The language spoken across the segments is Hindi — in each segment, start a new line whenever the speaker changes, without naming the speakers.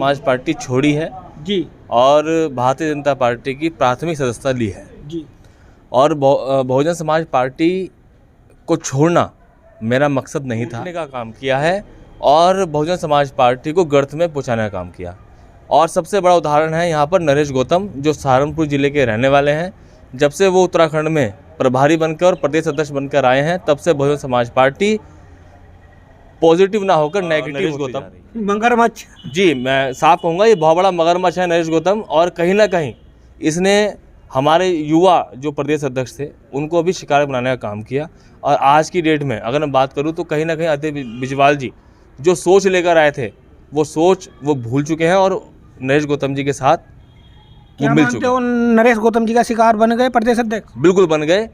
समाज पार्टी छोड़ी है
जी
और भारतीय जनता पार्टी की प्राथमिक सदस्यता ली है
जी।
और बहुजन समाज पार्टी को छोड़ना मेरा मकसद नहीं था। का काम किया है और बहुजन समाज पार्टी को गर्त में पहुंचाने का काम किया। और सबसे बड़ा उदाहरण है यहाँ पर नरेश गौतम, जो सहारनपुर जिले के रहने वाले हैं। जब से वो उत्तराखंड में प्रभारी बनकर और प्रदेश अध्यक्ष बनकर आए हैं, तब से बहुजन समाज पार्टी पॉजिटिव ना होकर नेगेटिव होती जा रही है।
मगरमच्छ
जी, मैं साफ कहूँगा ये बहुत बड़ा मगरमच्छ है नरेश गौतम। और कहीं ना कहीं इसने हमारे युवा जो प्रदेश अध्यक्ष थे उनको भी शिकार बनाने का काम किया। और आज की डेट में अगर मैं बात करूँ तो कहीं ना कहीं अजय बिजवाल जी जो सोच लेकर आए थे वो सोच वो भूल चुके हैं और नरेश गौतम जी के साथ वो
क्या
मिल
मानते
चुके
हो, नरेश गौतम जी का शिकार बन गए प्रदेश अध्यक्ष?
बिल्कुल बन गए।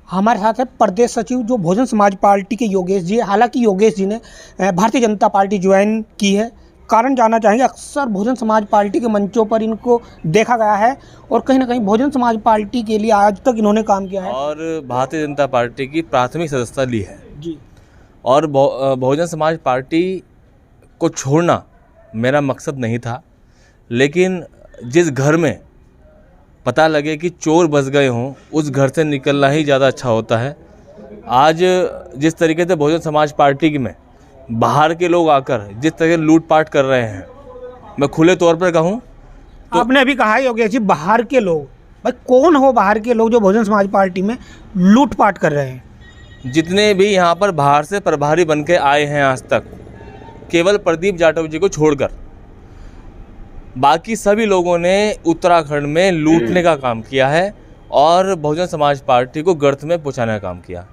हमारे साथ है प्रदेश सचिव जो बहुजन समाज पार्टी के योगेश जी। हालांकि योगेश जी ने भारतीय जनता पार्टी ज्वाइन की है, कारण जानना चाहेंगे। अक्सर बहुजन समाज पार्टी के मंचों पर इनको देखा गया है और कहीं ना कहीं बहुजन समाज पार्टी के लिए आज तक इन्होंने काम किया है
और भारतीय जनता पार्टी की प्राथमिक सदस्यता ली है
जी।
और बहुजन समाज पार्टी को छोड़ना मेरा मकसद नहीं था। लेकिन जिस घर में पता लगे कि चोर बस गए हों, उस घर से निकलना ही ज़्यादा अच्छा होता है। आज जिस तरीके से बहुजन समाज पार्टी में बाहर के लोग आकर जिस तरह लूटपाट कर रहे हैं, मैं खुले तौर पर कहूँ
तो आपने अभी कहा योगेश जी बाहर के लोग, भाई कौन हो बाहर के लोग जो बहुजन समाज पार्टी में लूटपाट कर रहे हैं?
जितने भी यहाँ पर बाहर से प्रभारी बन के आए हैं आज तक, केवल प्रदीप जाटव जी को छोड़कर बाकी सभी लोगों ने उत्तराखंड में लूटने का काम किया है और बहुजन समाज पार्टी को गर्त में पहुंचाने का काम किया।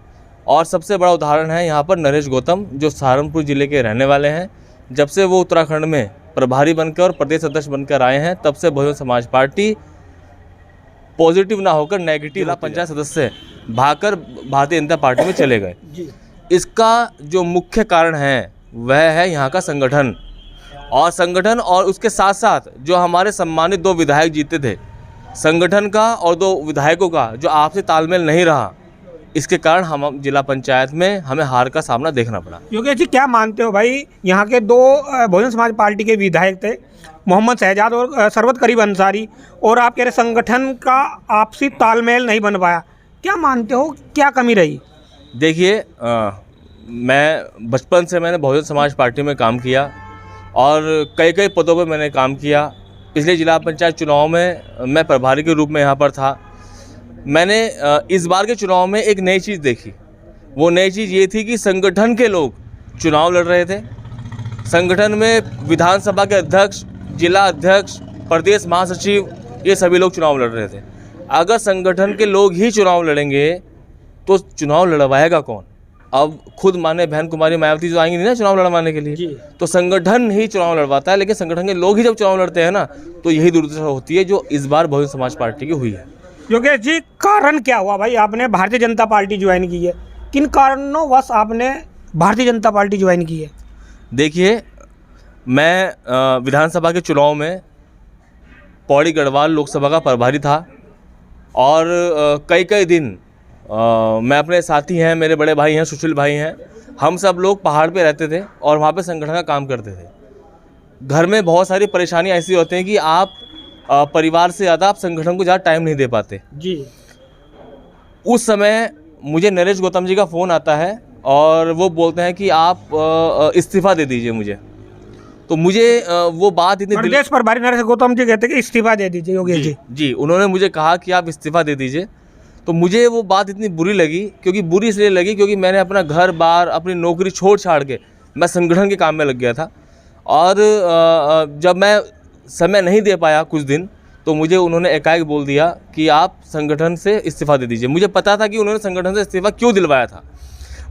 और सबसे बड़ा उदाहरण है यहाँ पर नरेश गौतम, जो सहारनपुर जिले के रहने वाले हैं। जब से वो उत्तराखंड में प्रभारी बनकर और प्रदेश अध्यक्ष बनकर आए हैं, तब से बहुजन समाज पार्टी पॉजिटिव ना होकर नेगेटिव। जिला पंचायत सदस्य भागकर भारतीय जनता पार्टी में चले गए। इसका जो मुख्य कारण है वह है यहाँ का संगठन और उसके साथ साथ जो हमारे सम्मानित 2 विधायक जीते थे, संगठन का और 2 विधायकों का जो आपसी तालमेल नहीं रहा, इसके कारण हम जिला पंचायत में हमें हार का सामना देखना पड़ा।
योगेश जी क्या मानते हो भाई, यहाँ के 2 बहुजन समाज पार्टी के विधायक थे, मोहम्मद शहजाद और सरवत करीब अंसारी, और आप कह रहे संगठन का आपसी तालमेल नहीं बन पाया, क्या मानते हो क्या कमी रही?
देखिए, मैं बचपन से मैंने बहुजन समाज पार्टी में काम किया और कई पदों पर मैंने काम किया। पिछले जिला पंचायत चुनाव में मैं प्रभारी के रूप में यहाँ पर था। मैंने इस बार के चुनाव में एक नई चीज़ देखी। वो नई चीज़ ये थी कि संगठन के लोग चुनाव लड़ रहे थे। संगठन में विधानसभा के अध्यक्ष, जिला अध्यक्ष, प्रदेश महासचिव, ये सभी लोग चुनाव लड़ रहे थे। अगर संगठन के लोग ही चुनाव लड़ेंगे तो चुनाव लड़वाएगा कौन? अब खुद माने बहन कुमारी मायावती जो आएंगी नहीं ना चुनाव लड़वाने के लिए, तो संगठन ही चुनाव लड़वाता है। लेकिन संगठन के लोग ही जब चुनाव लड़ते हैं ना, तो यही दुर्दशा होती है जो इस बार बहुजन समाज पार्टी की हुई है।
योगेश जी कारण क्या हुआ भाई, आपने भारतीय जनता पार्टी ज्वाइन की है, किन कारणों बस आपने भारतीय जनता पार्टी ज्वाइन की है? देखिए,
मैं विधानसभा के चुनाव में पौड़ी गढ़वाल लोकसभा का प्रभारी था और कई दिन मैं अपने साथी हैं, मेरे बड़े भाई हैं, सुशील भाई हैं, हम सब लोग पहाड़ पे रहते थे और वहाँ पे संगठन का काम करते थे। घर में बहुत सारी परेशानी ऐसी होती हैं कि आप परिवार से ज़्यादा आप संगठन को ज़्यादा टाइम नहीं दे पाते जी। उस समय मुझे नरेश गौतम जी का फ़ोन आता है और वो बोलते हैं कि आप इस्तीफ़ा दे दीजिए मुझे। तो मुझे वो बात इतनी
प्रदेश प्रभारी नरेश गौतम जी कहते हैं कि इस्तीफ़ा दे दीजिए योगेश
जी, उन्होंने मुझे कहा कि आप इस्तीफ़ा दे दीजिए। तो मुझे वो बात इतनी बुरी लगी, क्योंकि बुरी इसलिए लगी क्योंकि मैंने अपना घर बार अपनी नौकरी छोड़ छाड़ के मैं संगठन के काम में लग गया था। और जब मैं समय नहीं दे पाया कुछ दिन, तो मुझे उन्होंने एकाएक बोल दिया कि आप संगठन से इस्तीफ़ा दे दीजिए। मुझे पता था कि उन्होंने संगठन से इस्तीफ़ा क्यों दिलवाया था।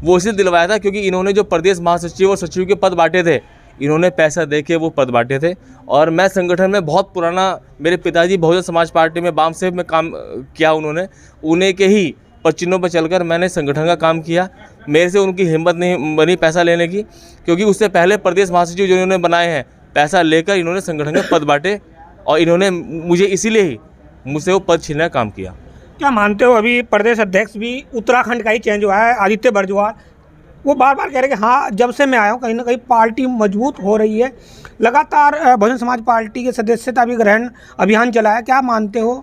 वो इसलिए दिलवाया था क्योंकि इन्होंने जो प्रदेश महासचिव और सचिव के पद बांटे थे, इन्होंने पैसा दे के वो पद बांटे थे। और मैं संगठन में बहुत पुराना, मेरे पिताजी बहुजन समाज पार्टी में बाम सेव में काम किया, उन्हें के ही पचिनों पर चलकर मैंने संगठन का काम किया। मेरे से उनकी हिम्मत नहीं बनी पैसा लेने की, क्योंकि उससे पहले प्रदेश महासचिव जो इन्होंने बनाए हैं, पैसा लेकर इन्होंने संगठन के पद बांटे और इन्होंने मुझे इसीलिए ही मुझसे वो पद छीनने का काम किया।
क्या मानते हो अभी प्रदेश अध्यक्ष भी उत्तराखंड का ही चेंज हुआ है, आदित्य बरजवाल, वो बार बार कह रहे हैं कि हाँ, जब से मैं आया हूँ कहीं ना कहीं पार्टी मजबूत हो रही है। लगातार बहुजन समाज पार्टी के सदस्यता भी ग्रहण अभियान चला है। क्या मानते हो,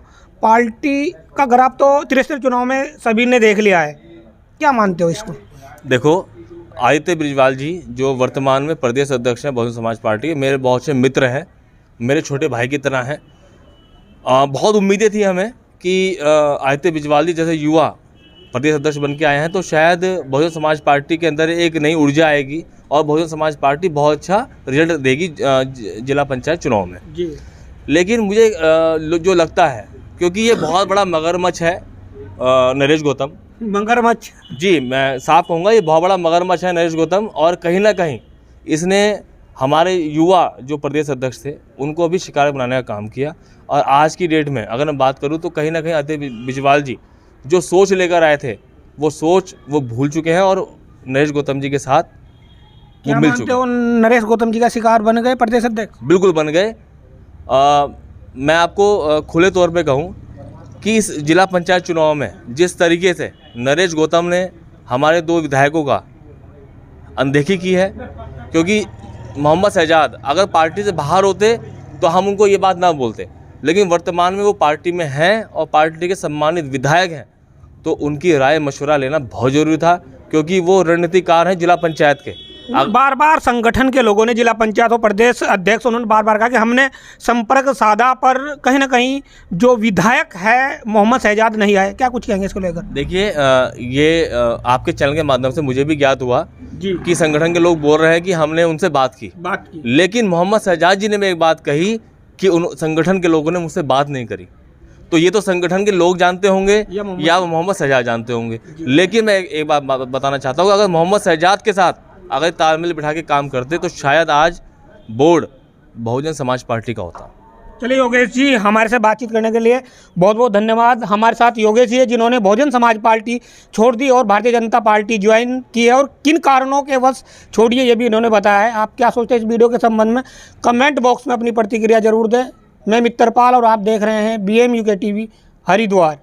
पार्टी का ग्राफ तो 63 चुनाव में सभी ने देख लिया है, क्या मानते हो इसको?
देखो, आदित्य ब्रिजवाल जी जो वर्तमान में प्रदेश अध्यक्ष हैं बहुजन समाज पार्टी के, मेरे बहुत से मित्र हैं, मेरे छोटे भाई की तरह हैं। बहुत उम्मीदें थी हमें कि आदित्य ब्रिजवाल जी जैसे युवा प्रदेश अध्यक्ष बन के आए हैं तो शायद बहुजन समाज पार्टी के अंदर एक नई ऊर्जा आएगी और बहुजन समाज पार्टी बहुत अच्छा रिजल्ट देगी जिला पंचायत चुनाव में
जी।
लेकिन मुझे जो लगता है, क्योंकि ये बहुत बड़ा मगरमच्छ है नरेश गौतम,
मगरमच्छ,
जी मैं साफ कहूँगा ये बहुत बड़ा मगरमच्छ है नरेश गौतम, और कहीं ना कहीं इसने हमारे युवा जो प्रदेश अध्यक्ष थे उनको भी शिकार बनाने का काम किया। और आज की डेट में अगर मैं बात करूँ तो कहीं ना कहीं आदित्य ब्रिजवाल जी जो सोच लेकर आए थे वो सोच वो भूल चुके हैं और नरेश गौतम जी के साथ वो
क्या
मिल
मानते
चुके
हो, नरेश गौतम जी का शिकार बन गए प्रदेश अध्यक्ष?
बिल्कुल बन गए। मैं आपको खुले तौर पे कहूँ कि इस जिला पंचायत चुनाव में जिस तरीके से नरेश गौतम ने हमारे 2 विधायकों का अनदेखी की है, क्योंकि मोहम्मद शहजाद अगर पार्टी से बाहर होते तो हम उनको ये बात ना बोलते, लेकिन वर्तमान में वो पार्टी में हैं और पार्टी के सम्मानित विधायक हैं, तो उनकी राय मशवरा लेना बहुत ज़रूरी था, क्योंकि वो रणनीतिकार हैं जिला पंचायत के।
बार बार संगठन के लोगों ने, जिला पंचायत और प्रदेश अध्यक्ष, उन्होंने बार बार कहा कि हमने संपर्क साधा पर कहीं ना कहीं जो विधायक है मोहम्मद शहजाद नहीं आए। क्या कुछ कहेंगे इसको लेकर?
देखिए, ये आपके चैनल के माध्यम से मुझे भी ज्ञात हुआ
जी
कि संगठन के लोग बोल रहे हैं कि हमने उनसे बात की, लेकिन मोहम्मद शहजाद जी ने भी एक बात कही कि उन संगठन के लोगों ने मुझसे बात नहीं करी। तो ये तो संगठन के लोग जानते होंगे या मोहम्मद शहजाद जानते होंगे, लेकिन मैं एक बात बताना चाहता हूँ, अगर मोहम्मद शहजाद के साथ अगर तालमेल बिठा के काम करते तो शायद आज बोर्ड बहुजन समाज पार्टी का होता।
चलिए योगेश जी, हमारे से बातचीत करने के लिए बहुत बहुत धन्यवाद। हमारे साथ योगेश जी है जिन्होंने बहुजन समाज पार्टी छोड़ दी और भारतीय जनता पार्टी ज्वाइन की है, और किन कारणों के वश छोड़ी है ये भी इन्होंने बताया है। आप क्या सोचते हैं इस वीडियो के संबंध में, कमेंट बॉक्स में अपनी प्रतिक्रिया जरूर दें। मैं मित्रपाल और आप देख रहे हैं BM UK TV हरिद्वार।